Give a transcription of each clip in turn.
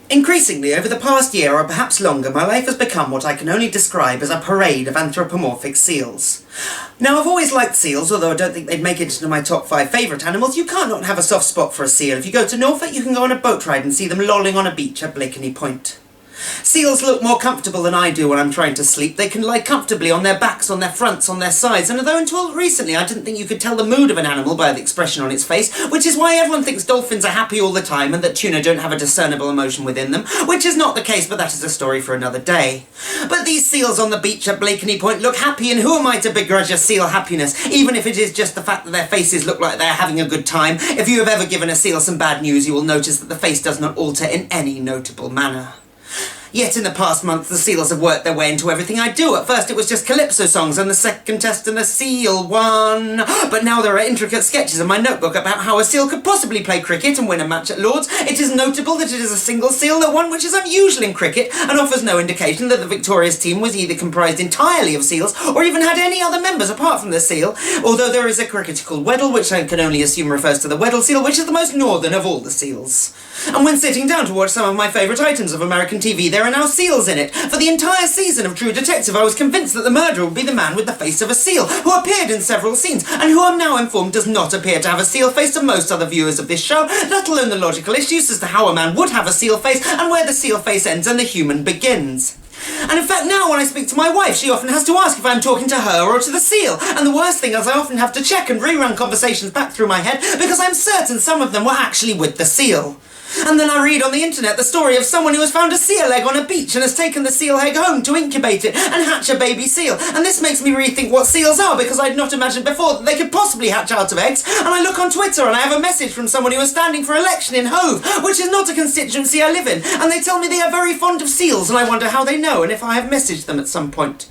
Increasingly, over the past year or perhaps longer, my life has become what I can only describe as a parade of anthropomorphic seals. Now, I've always liked seals, although I don't think they'd make it into my top 5 favourite animals. You can't not have a soft spot for a seal. If you go to Norfolk, you can go on a boat ride and see them lolling on a beach at Blakeney Point. Seals look more comfortable than I do when I'm trying to sleep. They can lie comfortably on their backs, on their fronts, on their sides, and although until recently I didn't think you could tell the mood of an animal by the expression on its face, which is why everyone thinks dolphins are happy all the time and that tuna don't have a discernible emotion within them, which is not the case, but that is a story for another day. But these seals on the beach at Blakeney Point look happy, and who am I to begrudge a seal happiness, even if it is just the fact that their faces look like they're having a good time. If you have ever given a seal some bad news, you will notice that the face does not alter in any notable manner. Yet in the past month, the seals have worked their way into everything I do. At first it was just calypso songs and the second contestant a seal won. But now there are intricate sketches in my notebook about how a seal could possibly play cricket and win a match at Lord's. It is notable that it is a single seal, the one which is unusual in cricket and offers no indication that the victorious team was either comprised entirely of seals or even had any other members apart from the seal, although there is a cricketer called Weddell, which I can only assume refers to the Weddell seal, which is the most northern of all the seals. And when sitting down to watch some of my favourite items of American TV, there are now seals in it. For the entire season of True Detective, I was convinced that the murderer would be the man with the face of a seal, who appeared in several scenes, and who I'm now informed does not appear to have a seal face to most other viewers of this show, let alone the logical issues as to how a man would have a seal face and where the seal face ends and the human begins. And in fact now when I speak to my wife, she often has to ask if I'm talking to her or to the seal, and the worst thing is I often have to check and rerun conversations back through my head because I'm certain some of them were actually with the seal. And then I read on the internet the story of someone who has found a seal egg on a beach and has taken the seal egg home to incubate it and hatch a baby seal. And this makes me rethink what seals are, because I'd not imagined before that they could possibly hatch out of eggs. And I look on Twitter and I have a message from someone who is standing for election in Hove, which is not a constituency I live in. And they tell me they are very fond of seals, and I wonder how they know and if I have messaged them at some point.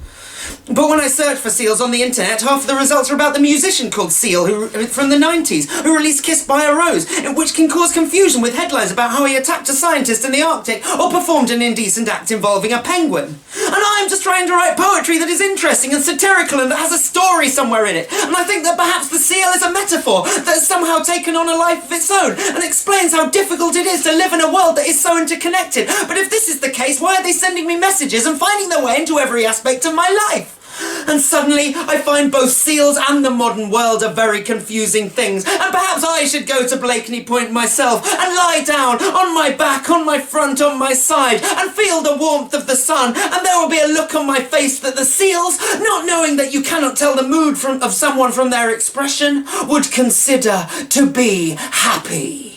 But when I search for seals on the internet, half of the results are about the musician called Seal, from the 90s, who released Kissed by a Rose, which can cause confusion with headlines about how he attacked a scientist in the Arctic or performed an indecent act involving a penguin. And I'm just trying to write poetry that is interesting and satirical and that has a story somewhere in it. And I think that perhaps the seal is a metaphor that has somehow taken on a life of its own and explains how difficult it is to live in a world that is so interconnected. But if this is the case, why are they sending me messages and finding their way into every aspect of my life? And suddenly I find both seals and the modern world are very confusing things, and perhaps I should go to Blakeney Point myself and lie down on my back, on my front, on my side, and feel the warmth of the sun, and there will be a look on my face that the seals, not knowing that you cannot tell the mood of someone from their expression, would consider to be happy.